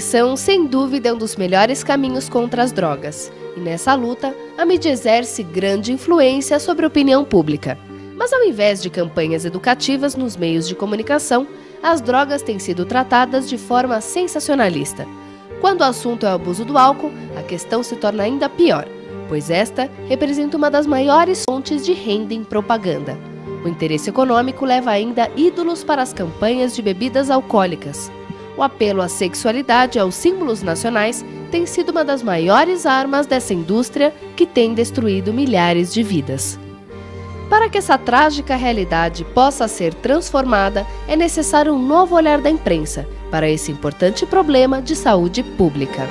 prevenção, sem dúvida, é um dos melhores caminhos contra as drogas. E nessa luta, a mídia exerce grande influência sobre a opinião pública. Mas ao invés de campanhas educativas nos meios de comunicação, as drogas têm sido tratadas de forma sensacionalista. Quando o assunto é o abuso do álcool, a questão se torna ainda pior, pois esta representa uma das maiores fontes de renda em propaganda. O interesse econômico leva ainda ídolos para as campanhas de bebidas alcoólicas. O apelo à sexualidade e aos símbolos nacionais tem sido uma das maiores armas dessa indústria que tem destruído milhares de vidas. Para que essa trágica realidade possa ser transformada, é necessário um novo olhar da imprensa para esse importante problema de saúde pública.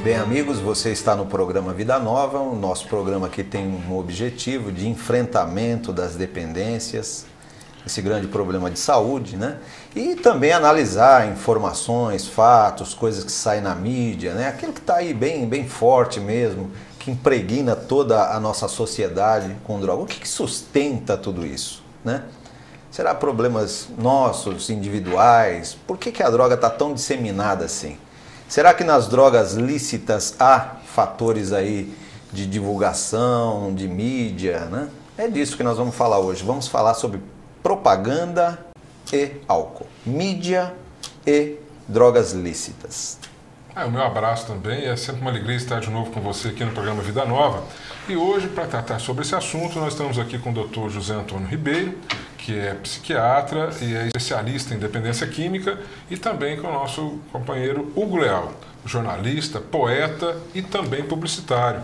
Bem, amigos, você está no programa Vida Nova, o nosso programa que tem um objetivo de enfrentamento das dependências, esse grande problema de saúde, né? E também analisar informações, fatos, coisas que saem na mídia, né? Aquilo que está aí bem forte mesmo, que impregna toda a nossa sociedade com droga. O que sustenta tudo isso, né? Será problemas nossos, individuais? Por que a droga está tão disseminada assim? Será que nas drogas lícitas há fatores aí de divulgação, de mídia, né? É disso que nós vamos falar hoje. Vamos falar sobre propaganda e álcool, mídia e drogas lícitas. O meu abraço também, é sempre uma alegria estar de novo com você aqui no programa Vida Nova. E hoje, para tratar sobre esse assunto, nós estamos aqui com o Dr. José Antônio Ribeiro, que é psiquiatra e é especialista em dependência química, e também com o nosso companheiro Hugo Leal, jornalista, poeta e também publicitário.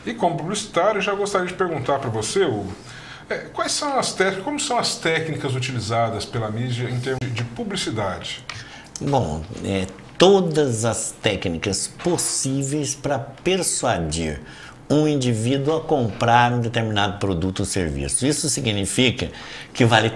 E como publicitário, eu já gostaria de perguntar para você, Hugo, quais são as técnicas, como são as técnicas utilizadas pela mídia em termos de publicidade? Bom, todas as técnicas possíveis para persuadir um indivíduo a comprar um determinado produto ou serviço. Isso significa que vale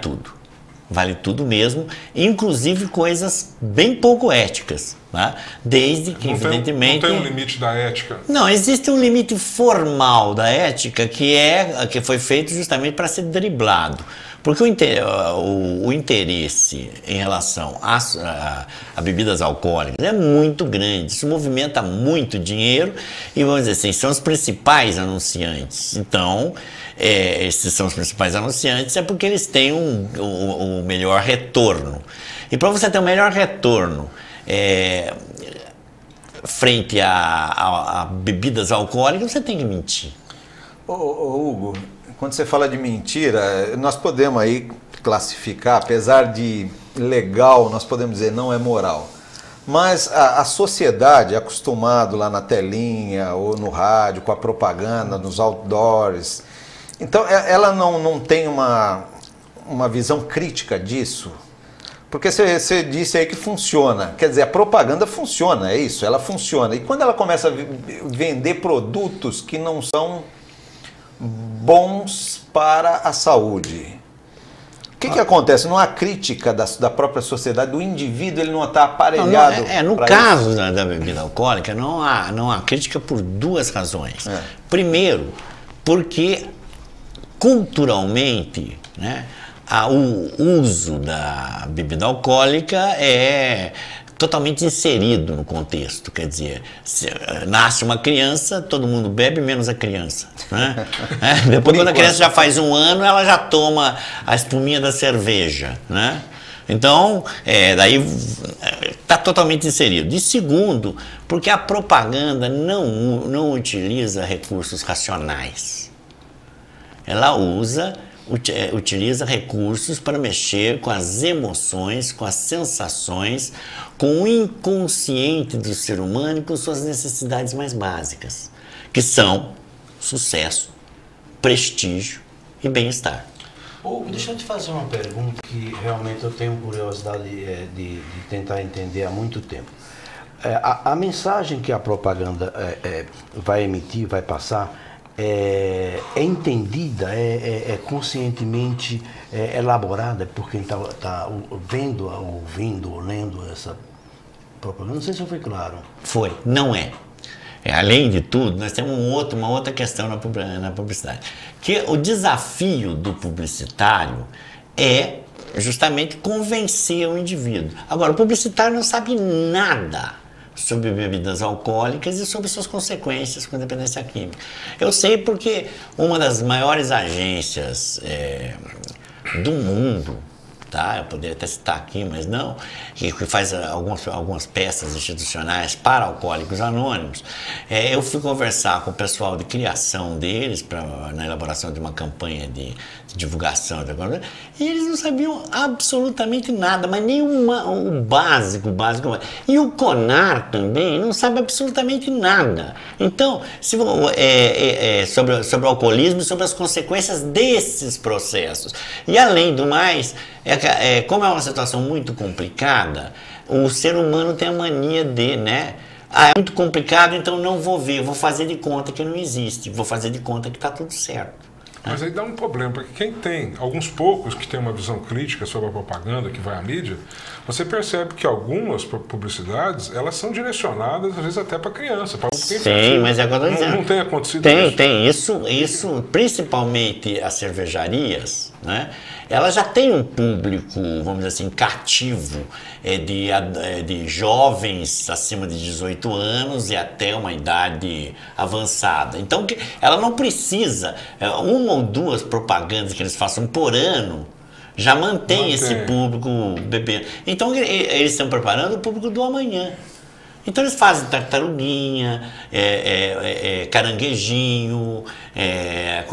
tudo mesmo, inclusive coisas bem pouco éticas, tá? Desde que, evidentemente... Não tem um limite da ética? Não, existe um limite formal da ética que foi feito justamente para ser driblado. Porque o interesse em relação a bebidas alcoólicas é muito grande, isso movimenta muito dinheiro e, vamos dizer assim, são os principais anunciantes. Então, esses são os principais anunciantes é porque eles têm um melhor retorno. E para você ter um melhor retorno frente a bebidas alcoólicas, você tem que mentir. Hugo, quando você fala de mentira, nós podemos aí classificar, apesar de legal, nós podemos dizer não é moral. Mas a sociedade, acostumado lá na telinha ou no rádio, com a propaganda, nos outdoors, então ela não tem uma visão crítica disso. Porque você disse aí que funciona, quer dizer, a propaganda funciona, é isso, ela funciona. E quando ela começa a vender produtos que não são bons para a saúde, o que acontece? Não há crítica da própria sociedade, do indivíduo, ele não está aparelhado. No caso da bebida alcoólica, não há crítica por duas razões. Primeiro, porque culturalmente, né, o uso da bebida alcoólica é totalmente inserido no contexto, quer dizer, nasce uma criança, todo mundo bebe, menos a criança, né? Depois, quando a criança já faz 1 ano, ela já toma a espuminha da cerveja, né? Então, daí está totalmente inserido. E segundo, porque a propaganda não utiliza recursos racionais, ela utiliza recursos para mexer com as emoções, com as sensações, com o inconsciente do ser humano e com suas necessidades mais básicas, que são sucesso, prestígio e bem-estar. Deixa eu te fazer uma pergunta que realmente eu tenho curiosidade de tentar entender há muito tempo. A mensagem que a propaganda vai emitir, vai passar, é entendida, é conscientemente elaborada por quem está vendo, ouvindo ou lendo essa propaganda? Não sei se eu fui claro. Foi, não é. Além de tudo, nós temos uma outra questão na publicidade, que o desafio do publicitário é justamente convencer o indivíduo. Agora, o publicitário não sabe nada sobre bebidas alcoólicas e sobre suas consequências com dependência química. Eu sei porque uma das maiores agências do mundo, tá? Eu poderia até citar aqui, mas não, que faz algumas peças institucionais para alcoólicos anônimos. Eu fui conversar com o pessoal de criação deles na elaboração de uma campanha de divulgação e eles não sabiam absolutamente nada, mas nem o básico. E o CONAR também não sabe absolutamente nada. Então, sobre o alcoolismo e sobre as consequências desses processos. E além do mais, como é uma situação muito complicada, o ser humano tem a mania de, né? É muito complicado, então não vou ver, vou fazer de conta que não existe, vou fazer de conta que está tudo certo. Mas aí dá um problema, porque quem tem, alguns poucos que tem uma visão crítica sobre a propaganda que vai à mídia, você percebe que algumas publicidades, elas são direcionadas, às vezes até para criança, para público infantil. Sim, mas é agora não tem acontecido isso? Tem. Isso, principalmente as cervejarias, né? Ela já tem um público, vamos dizer assim, cativo, de jovens acima de 18 anos e até uma idade avançada. Então, ela não precisa, uma ou duas propagandas que eles façam por ano, já mantém esse público bebendo. Então, eles estão preparando o público do amanhã. Então eles fazem tartaruguinha, caranguejinho,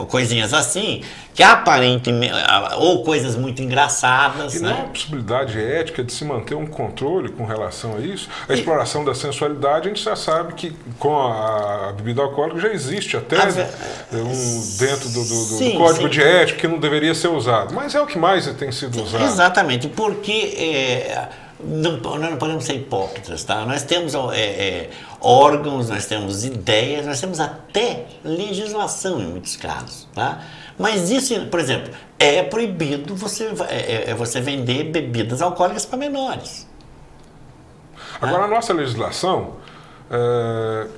coisinhas assim, que aparentemente, ou coisas muito engraçadas. E não há uma possibilidade ética de se manter um controle com relação a isso? A exploração da sensualidade, a gente já sabe que com a bebida alcoólica já existe até dentro do código de ética que não deveria ser usado. Mas é o que mais tem sido usado. Exatamente, porque... nós não podemos ser hipócritas, tá? Nós temos órgãos, nós temos ideias, nós temos até legislação em muitos casos, tá? Mas isso, por exemplo, é proibido você vender bebidas alcoólicas para menores. Agora, a nossa legislação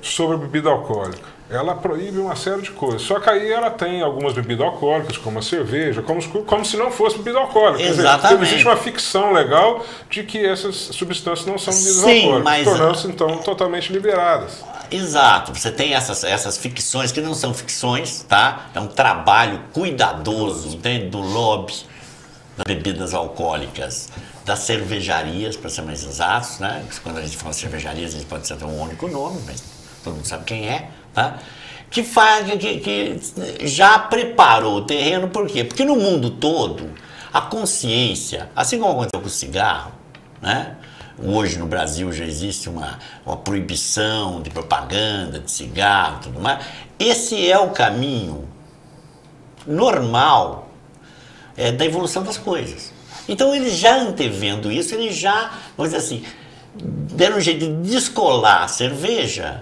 sobre a bebida alcoólica, ela proíbe uma série de coisas. Só que aí ela tem algumas bebidas alcoólicas, como a cerveja, como se não fosse bebida alcoólica. Exatamente. Quer dizer, existe uma ficção legal de que essas substâncias não são bebidas alcoólicas, tornando-se então totalmente liberadas. Exato. Você tem essas ficções que não são ficções, tá? É um trabalho cuidadoso, entende? Do lobby das bebidas alcoólicas, das cervejarias, para ser mais exatos, né? Quando a gente fala cervejarias, a gente pode ser um único nome, mas todo mundo sabe quem é. Tá? Que já preparou o terreno, por quê? Porque no mundo todo, a consciência, assim como aconteceu com o cigarro, né? Hoje no Brasil já existe uma proibição de propaganda de cigarro e tudo mais. Esse é o caminho normal da evolução das coisas. Então eles já antevendo isso, eles já, vamos dizer assim, deram um jeito de descolar a cerveja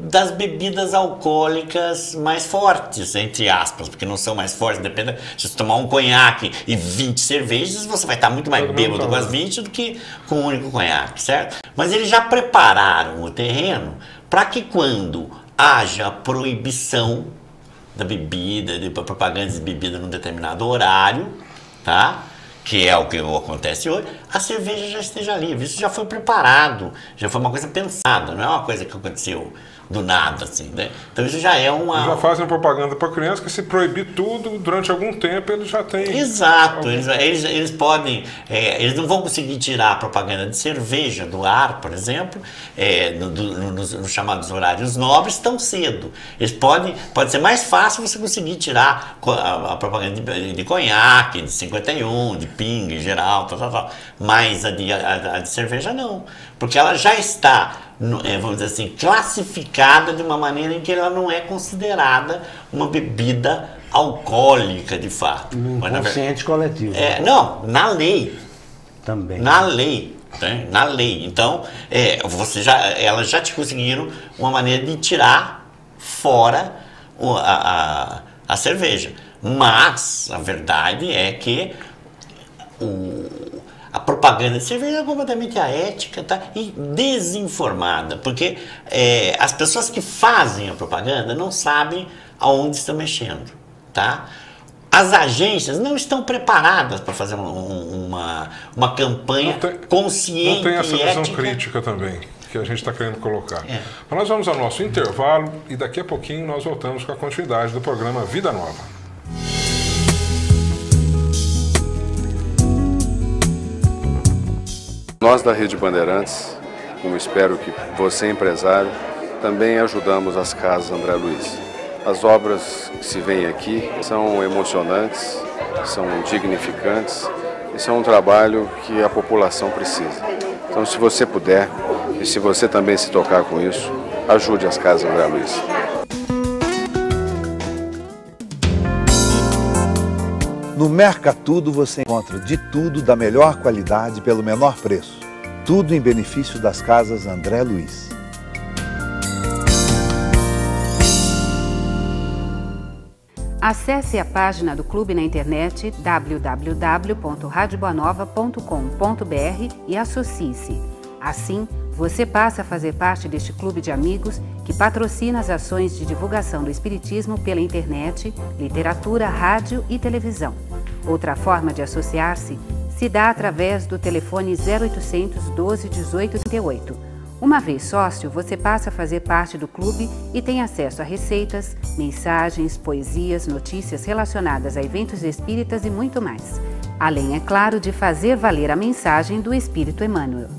das bebidas alcoólicas mais fortes, entre aspas, porque não são mais fortes, depende. Se você tomar um conhaque e 20 cervejas, você vai estar muito mais bêbado com as 20 do que com um único conhaque, certo? Mas eles já prepararam o terreno para que quando haja proibição da bebida, de propaganda de bebida num determinado horário, tá? Que é o que acontece hoje, a cerveja já esteja livre. Isso já foi preparado, já foi uma coisa pensada, não é uma coisa que aconteceu do nada, assim, né? Então isso já é uma... Eles já fazem propaganda para criança que se proibir tudo, durante algum tempo eles já têm... Exato, eles podem... eles não vão conseguir tirar a propaganda de cerveja do ar, por exemplo, nos chamados horários nobres tão cedo. Eles pode ser mais fácil você conseguir tirar a propaganda de conhaque, de 51, de pinga em geral, tal. Mas a de cerveja não, porque ela já está... vamos dizer assim, classificada de uma maneira em que ela não é considerada uma bebida alcoólica de fato. Inconsciente coletivo. Não, na lei. Também. Na lei. Né? Na lei. Então, elas já te conseguiram uma maneira de tirar fora a cerveja. Mas a verdade é que a propaganda de cerveja é completamente aética, tá? E desinformada, porque as pessoas que fazem a propaganda não sabem aonde estão mexendo, tá? as agências não estão preparadas para fazer uma campanha consciente. Não tem essa e visão ética. Crítica também, que a gente está querendo colocar. Mas nós vamos ao nosso intervalo e daqui a pouquinho nós voltamos com a continuidade do programa Vida Nova. Nós da Rede Bandeirantes, como espero que você, empresário, também ajudamos as casas André Luiz. As obras que se veem aqui são emocionantes, são dignificantes e são um trabalho que a população precisa. Então, se você puder e se você também se tocar com isso, ajude as casas André Luiz. No Mercatudo você encontra de tudo da melhor qualidade pelo menor preço. Tudo em benefício das casas André Luiz. Acesse a página do clube na internet www.radioboanova.com.br e associe-se. Assim, você passa a fazer parte deste clube de amigos que patrocina as ações de divulgação do Espiritismo pela internet, literatura, rádio e televisão. Outra forma de associar-se se dá através do telefone 0800 12 18 38. Uma vez sócio, você passa a fazer parte do clube e tem acesso a receitas, mensagens, poesias, notícias relacionadas a eventos espíritas e muito mais. Além, é claro, de fazer valer a mensagem do Espírito Emmanuel.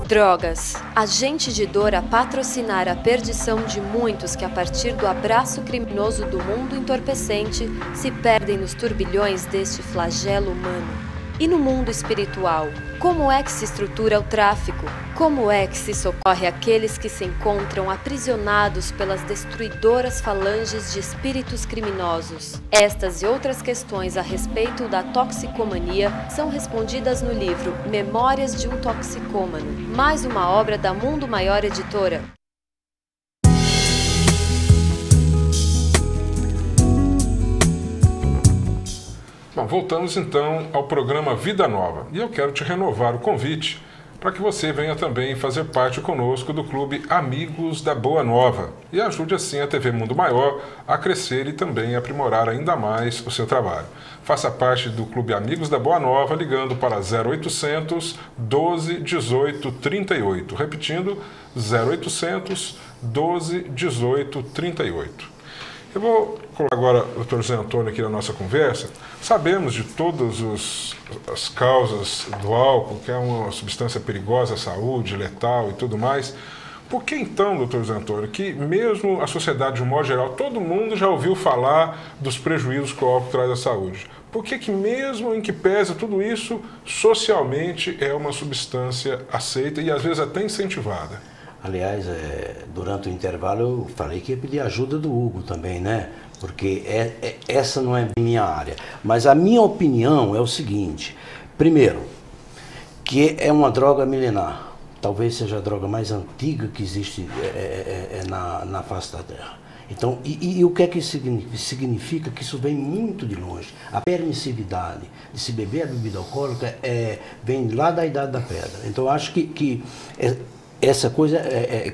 Drogas. Agente de dor a patrocinar a perdição de muitos que, a partir do abraço criminoso do mundo entorpecente, se perdem nos turbilhões deste flagelo humano. E no mundo espiritual, como é que se estrutura o tráfico? Como é que se socorre aqueles que se encontram aprisionados pelas destruidoras falanges de espíritos criminosos? Estas e outras questões a respeito da toxicomania são respondidas no livro Memórias de um Toxicômano, mais uma obra da Mundo Maior Editora. Bom, voltamos então ao programa Vida Nova e eu quero te renovar o convite para que você venha também fazer parte conosco do Clube Amigos da Boa Nova e ajude assim a TV Mundo Maior a crescer e também aprimorar ainda mais o seu trabalho. Faça parte do Clube Amigos da Boa Nova ligando para 0800 12 18 38, repetindo 0800 12 18 38. Eu vou colocar agora o Dr. José Antônio aqui na nossa conversa. Sabemos de todas as causas do álcool, que é uma substância perigosa à saúde, letal e tudo mais. Por que então, Dr. José Antônio, que mesmo a sociedade de um modo geral, todo mundo já ouviu falar dos prejuízos que o álcool traz à saúde? Por que mesmo em que pesa tudo isso, socialmente é uma substância aceita e às vezes até incentivada? Aliás, durante o intervalo eu falei que ia pedir ajuda do Hugo também, né? Porque essa não é minha área. Mas a minha opinião é o seguinte. Primeiro, que é uma droga milenar. Talvez seja a droga mais antiga que existe na face da Terra. Então, e o que é que significa? Que isso vem muito de longe. A permissividade de se beber a bebida alcoólica vem lá da Idade da Pedra. Então, eu acho que essa coisa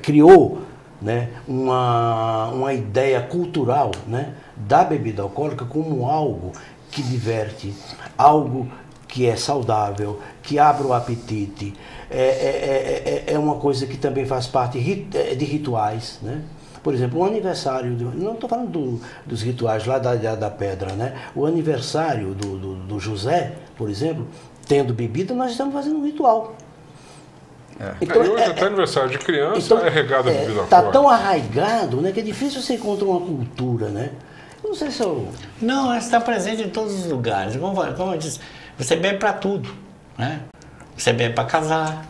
criou, né, uma ideia cultural, né, da bebida alcoólica como algo que diverte, algo que é saudável, que abre o apetite. É uma coisa que também faz parte de rituais, né? Por exemplo, o aniversário, não estou falando dos rituais lá da Pedra, né? O aniversário do José, por exemplo, tendo bebida, nós estamos fazendo um ritual. Então, e hoje até aniversário de criança então, é regado a bebida alcoólica. Está tão arraigado, né, que é difícil você encontrar uma cultura, né? Eu não sei se eu... Não, está presente em todos os lugares. Como eu disse, você bebe para tudo, né? Você bebe para casar,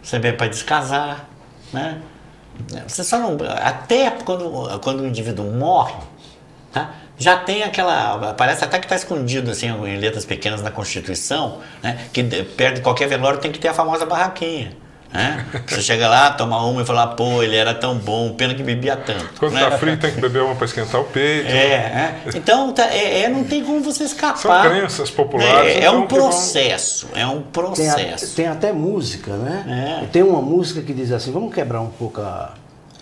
você bebe para descasar, né? Você só não... Até quando o indivíduo morre, tá? Já tem aquela... Parece até que está escondido assim, em letras pequenas na Constituição, né? Que perto de qualquer velório tem que ter a famosa barraquinha. Você chega lá, toma uma e fala, pô, ele era tão bom, pena que bebia tanto. Quando está frio tem que beber uma para esquentar o peito. Então, não tem como você escapar. São crenças populares. É um processo, é um processo. Tem até música, né? Tem uma música que diz assim, vamos quebrar um pouco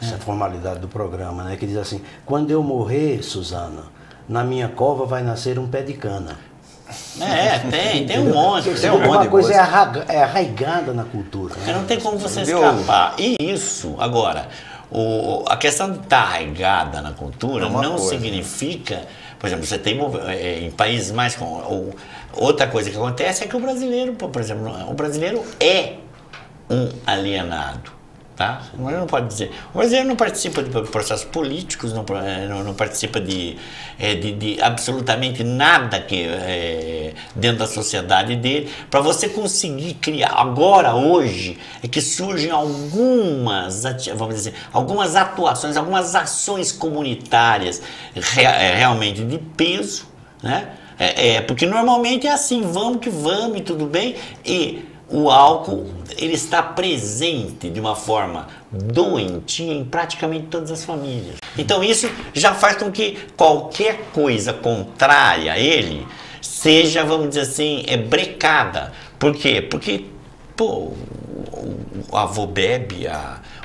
essa formalidade do programa, né? Que diz assim, quando eu morrer, Suzana, na minha cova vai nascer um pé de cana. Tem um monte. Tem um monte. Uma coisa é arraigada na cultura. Né? Não tem como você escapar. E isso, agora, a questão de estar arraigada na cultura não significa... Por exemplo, você tem em países mais... Outra coisa que acontece é que o brasileiro, por exemplo, o brasileiro é um alienado. Tá? O brasileiro não pode dizer. O brasileiro não participa de processos políticos, não participa de absolutamente nada dentro da sociedade dele. Para você conseguir criar, hoje, é que surgem algumas atuações, algumas ações comunitárias realmente de peso, né? Porque normalmente é assim, vamos que vamos e tudo bem, e o álcool ele está presente de uma forma doentia em praticamente todas as famílias. Então isso já faz com que qualquer coisa contrária a ele seja, vamos dizer assim, brecada. Por quê? Porque, pô, o avô bebe,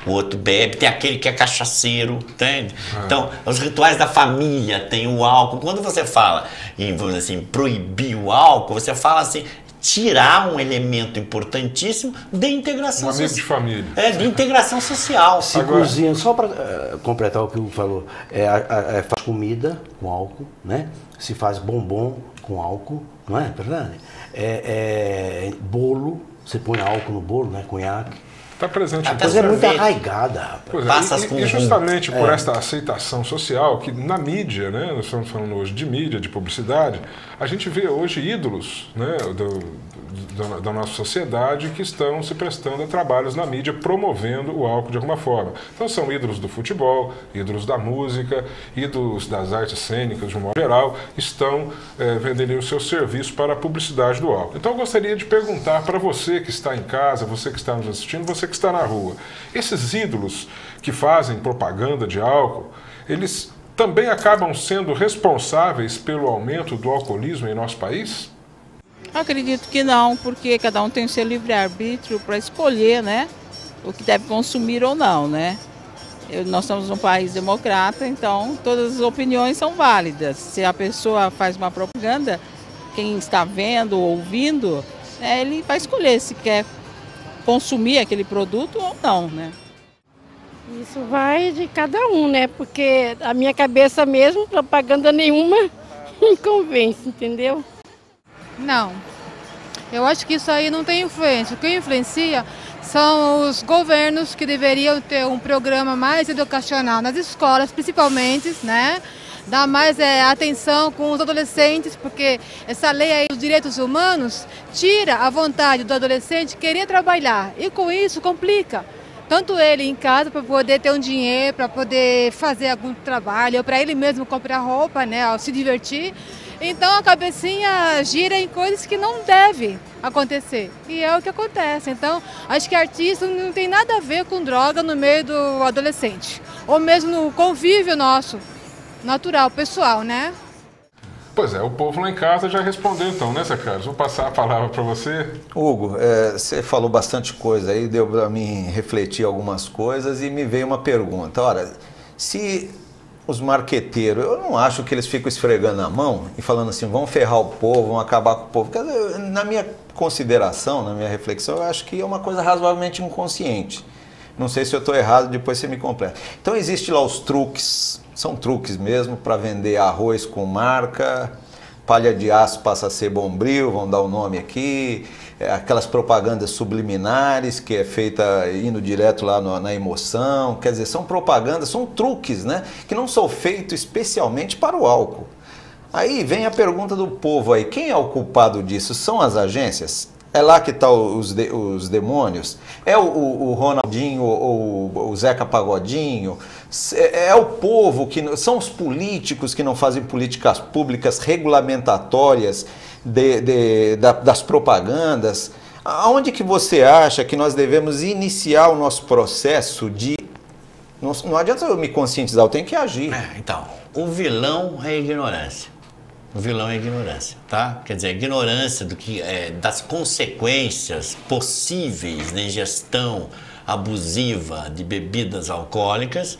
o outro bebe, tem aquele que é cachaceiro, entende? Então, os rituais da família tem o álcool. Quando você fala em, vamos dizer assim, proibir o álcool, você fala assim, tirar um elemento importantíssimo de integração social. Amigo de família. De integração social. Se cozinha, só para completar o que o Hugo falou, faz comida com álcool, né? Se faz bombom com álcool, não é verdade? Bolo, você põe álcool no bolo, né? Conhaque. Está presente. A coisa é muito arraigada, rapaz. E justamente por esta aceitação social, que na mídia, né, nós estamos falando hoje de mídia, de publicidade, a gente vê hoje ídolos, né, da nossa sociedade que estão se prestando a trabalhos na mídia promovendo o álcool de alguma forma. Então são ídolos do futebol, ídolos da música, ídolos das artes cênicas de um modo geral, estão vendendo o seu serviço para a publicidade do álcool. Então eu gostaria de perguntar para você que está em casa, você que está nos assistindo, você que está na rua, esses ídolos que fazem propaganda de álcool, eles também acabam sendo responsáveis pelo aumento do alcoolismo em nosso país? Acredito que não, porque cada um tem o seu livre-arbítrio para escolher, né, o que deve consumir ou não, né? Nós somos um país democrata, então todas as opiniões são válidas. Se a pessoa faz uma propaganda, quem está vendo ou ouvindo, ele vai escolher se quer consumir aquele produto ou não, né? Isso vai de cada um, né? Porque a minha cabeça mesmo, propaganda nenhuma me convence, entendeu? Não. Eu acho que isso aí não tem influência. O que influencia são os governos que deveriam ter um programa mais educacional nas escolas, principalmente, né? Dar mais atenção com os adolescentes, porque essa lei aí dos direitos humanos tira a vontade do adolescente querer trabalhar e com isso complica. Tanto ele em casa para poder ter um dinheiro, para poder fazer algum trabalho, ou para ele mesmo comprar roupa, né, ao se divertir. Então a cabecinha gira em coisas que não deve acontecer. E é o que acontece. Então acho que artista não tem nada a ver com droga no meio do adolescente. Ou mesmo no convívio nosso, natural, pessoal, né? Pois é, o povo lá em casa já respondeu então, né, Zé Carlos? Vou passar a palavra para você. Hugo, você falou bastante coisa aí, deu para mim refletir algumas coisas e me veio uma pergunta. Ora, se os marqueteiros, eu não acho que eles ficam esfregando a mão e falando assim, vamos ferrar o povo, vamos acabar com o povo. Porque, na minha consideração, na minha reflexão, eu acho que é uma coisa razoavelmente inconsciente. Não sei se eu estou errado, depois você me completa. Então, existe lá os truques, são truques mesmo, para vender arroz com marca, palha de aço passa a ser Bombril, vão dar o nome aqui, aquelas propagandas subliminares que é feita indo direto lá na emoção, quer dizer, são propagandas, são truques, né, que não são feitos especialmente para o álcool. Aí vem a pergunta do povo aí, quem é o culpado disso? São as agências? É lá que estão os demônios? É o Ronaldinho ou o Zeca Pagodinho? É o povo, são os políticos que não fazem políticas públicas regulamentatórias das propagandas? Aonde que você acha que nós devemos iniciar o nosso processo de... Não adianta eu me conscientizar, eu tenho que agir. Então, o vilão é a ignorância. O vilão é a ignorância, tá? Quer dizer, a ignorância das consequências possíveis da ingestão abusiva de bebidas alcoólicas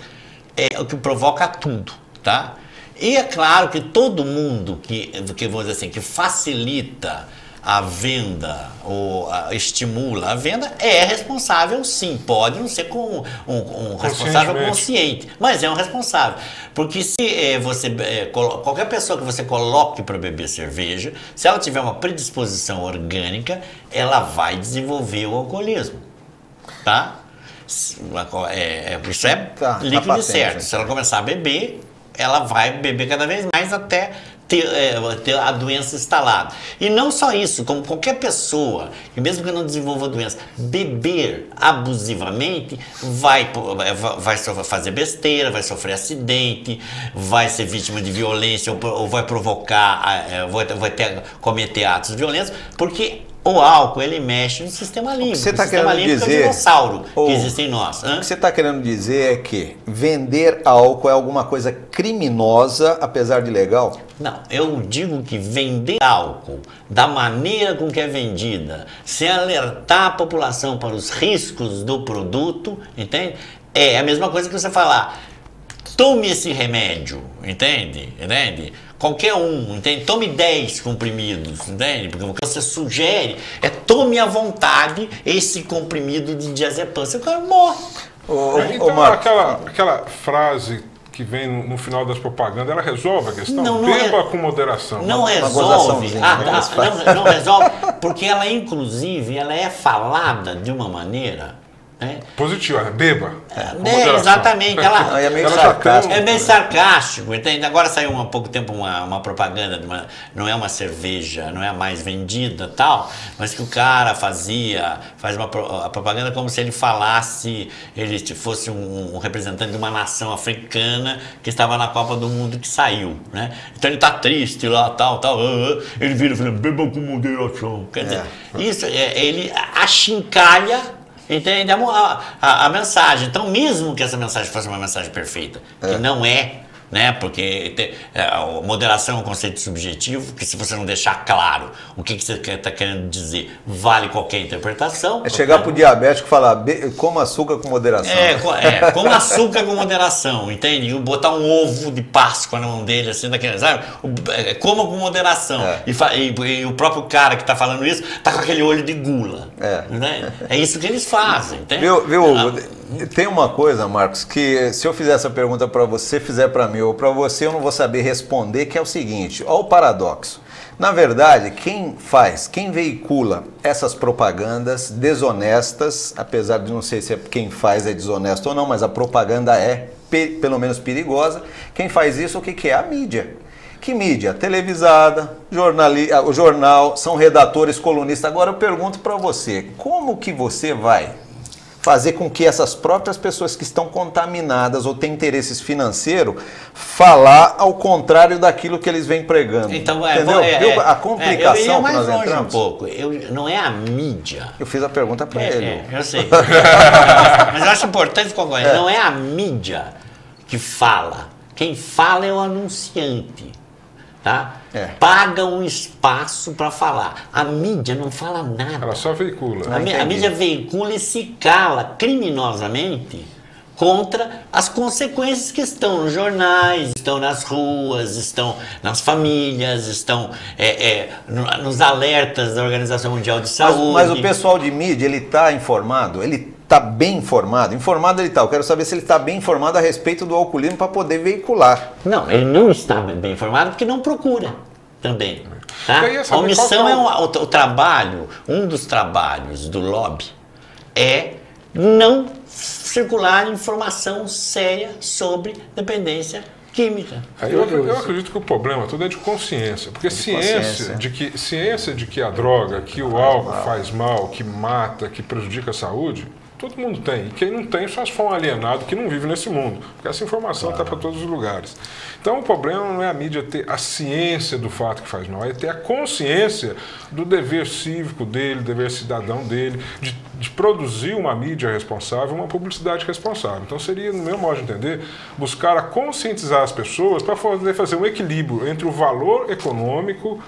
é o que provoca tudo, tá? E é claro que todo mundo que vamos dizer assim, que facilita a venda ou estimula a venda é responsável, sim. Pode não ser com um responsável consciente, mas é um responsável. Porque se qualquer pessoa que você coloque para beber cerveja, se ela tiver uma predisposição orgânica, ela vai desenvolver o alcoolismo, tá? Isso é líquido certo. Se ela começar a beber, ela vai beber cada vez mais até ter a doença instalada. E não só isso, como qualquer pessoa, que mesmo que não desenvolva a doença, beber abusivamente, vai fazer besteira, vai sofrer acidente, vai ser vítima de violência ou vai provocar, cometer atos violentos, porque o álcool, ele mexe no sistema límbico. Você está querendo dizer, é o dinossauro que existe em nós. O que você está querendo dizer é que vender álcool é alguma coisa criminosa, apesar de legal? Não, eu digo que vender álcool da maneira com que é vendida, sem alertar a população para os riscos do produto, entende? É a mesma coisa que você falar, tome esse remédio, entende? Qualquer um, entende? Tome 10 comprimidos, entende? Porque o que você sugere é tome à vontade esse comprimido de diazepam. Você morre. Então, aquela frase que vem no final das propagandas, ela resolve a questão? Não beba com moderação. Não resolve. Não resolve, porque ela, inclusive, ela é falada de uma maneira... positiva, beba. Exatamente. É meio sarcástico. É meio sarcástico, entende? Agora saiu há pouco tempo uma propaganda, não é uma cerveja, não é a mais vendida tal, mas que o cara faz a propaganda como se ele falasse, ele fosse um representante de uma nação africana que estava na Copa do Mundo que saiu, né? Então ele está triste lá, tal, ele vira e fala, beba com moderação. Quer dizer, isso, ele achincalha, entende? A mensagem. Então, mesmo que essa mensagem fosse uma mensagem perfeita, que não é, né? Porque moderação é um conceito subjetivo, que se você não deixar claro o que você está querendo dizer, vale qualquer interpretação. É chegar para o diabético e falar, coma açúcar com moderação. Coma açúcar com moderação, entende? E botar um ovo de Páscoa na mão dele, assim, daquele, sabe? Coma com moderação. E o próprio cara que está falando isso está com aquele olho de gula. Né? É isso que eles fazem, entende? Tem uma coisa, Marcos, que se eu fizer essa pergunta para você, fizer para mim ou para você, eu não vou saber responder, que é o seguinte, olha o paradoxo. Na verdade, quem veicula essas propagandas desonestas, apesar de não sei se quem faz é desonesto ou não, mas a propaganda é, pelo menos, perigosa, quem faz isso, o que é? A mídia. Que mídia? Televisada, o jornal, são redatores, colunistas. Agora eu pergunto para você, como que você vai fazer com que essas próprias pessoas que estão contaminadas ou têm interesses financeiros falar ao contrário daquilo que eles vêm pregando? Então, entendeu? A complicação que nós entramos? Um pouco. Não é a mídia. Eu fiz a pergunta para ele. Eu sei. Mas eu acho importante concluir. Não é a mídia que fala. Quem fala é o anunciante. Tá? Paga um espaço para falar. A mídia não fala nada. Ela só veicula. A mídia veicula e se cala criminosamente contra as consequências que estão nos jornais, estão nas ruas, estão nas famílias, estão nos alertas da Organização Mundial de Saúde. Mas o pessoal de mídia, ele está informado? Ele está bem informado? Informado ele está. Eu quero saber se ele está bem informado a respeito do alcoolismo para poder veicular. Não, ele não está bem informado porque não procura também. Tá? A omissão o trabalho, um dos trabalhos do lobby é não circular informação séria sobre dependência química. Eu acredito que o problema todo é de consciência, porque ciência de que a droga, que o álcool faz mal, que mata, que prejudica a saúde, todo mundo tem. E quem não tem só se for um alienado que não vive nesse mundo, porque essa informação está para todos os lugares. Então o problema não é a mídia ter a ciência do fato que faz mal, é ter a consciência do dever cívico dele, dever cidadão dele, de produzir uma mídia responsável, uma publicidade responsável. Então seria, no meu modo de entender, buscar a conscientizar as pessoas para poder fazer um equilíbrio entre o valor econômico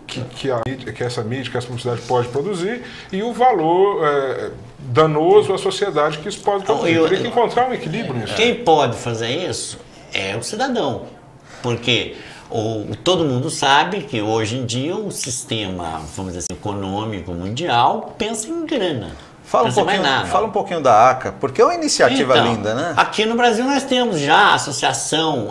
que essa mídia, que essa publicidade pode produzir e o valor danoso à sociedade que isso pode produzir. Teria que encontrar um equilíbrio nisso. Quem pode fazer isso é o cidadão. Porque todo mundo sabe que hoje em dia o sistema, vamos dizer assim, econômico mundial pensa em grana. Fala um pouquinho da ACA, porque é uma iniciativa linda, né? Aqui no Brasil nós temos já a Associação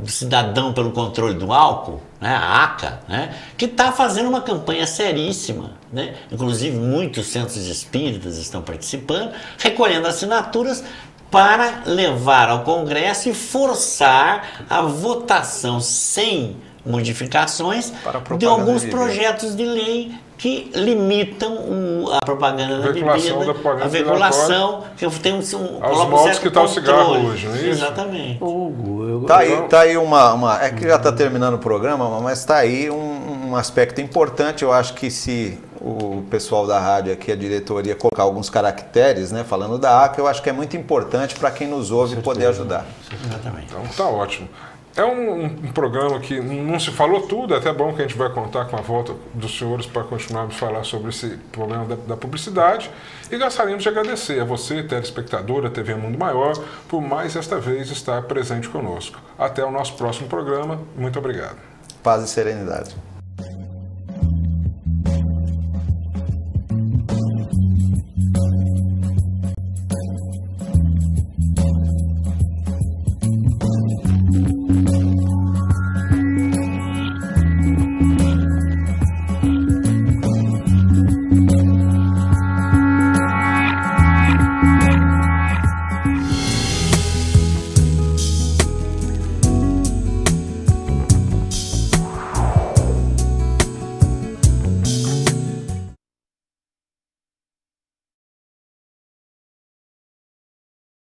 Cidadão pelo Controle do Álcool, né, a ACA, né, que está fazendo uma campanha seríssima, né? Inclusive muitos centros espíritas estão participando, recolhendo assinaturas para levar ao Congresso e forçar a votação sem modificações de alguns projetos de lei que limitam a propaganda da bebida, a veiculação, que tem aos moldes que está o cigarro hoje, não é isso? Exatamente. Tá aí é que já está terminando o programa, mas está aí um aspecto importante. Eu acho que se o pessoal da rádio aqui, a diretoria, colocar alguns caracteres, né, falando da ACA, eu acho que é muito importante para quem nos ouve poder ajudar. Exatamente. Então tá ótimo. É um programa que não se falou tudo, é até bom que a gente vai contar com a volta dos senhores para continuarmos a falar sobre esse problema da publicidade. E gostaríamos de agradecer a você, telespectadora, TV Mundo Maior, por mais esta vez estar presente conosco. Até o nosso próximo programa. Muito obrigado. Paz e serenidade.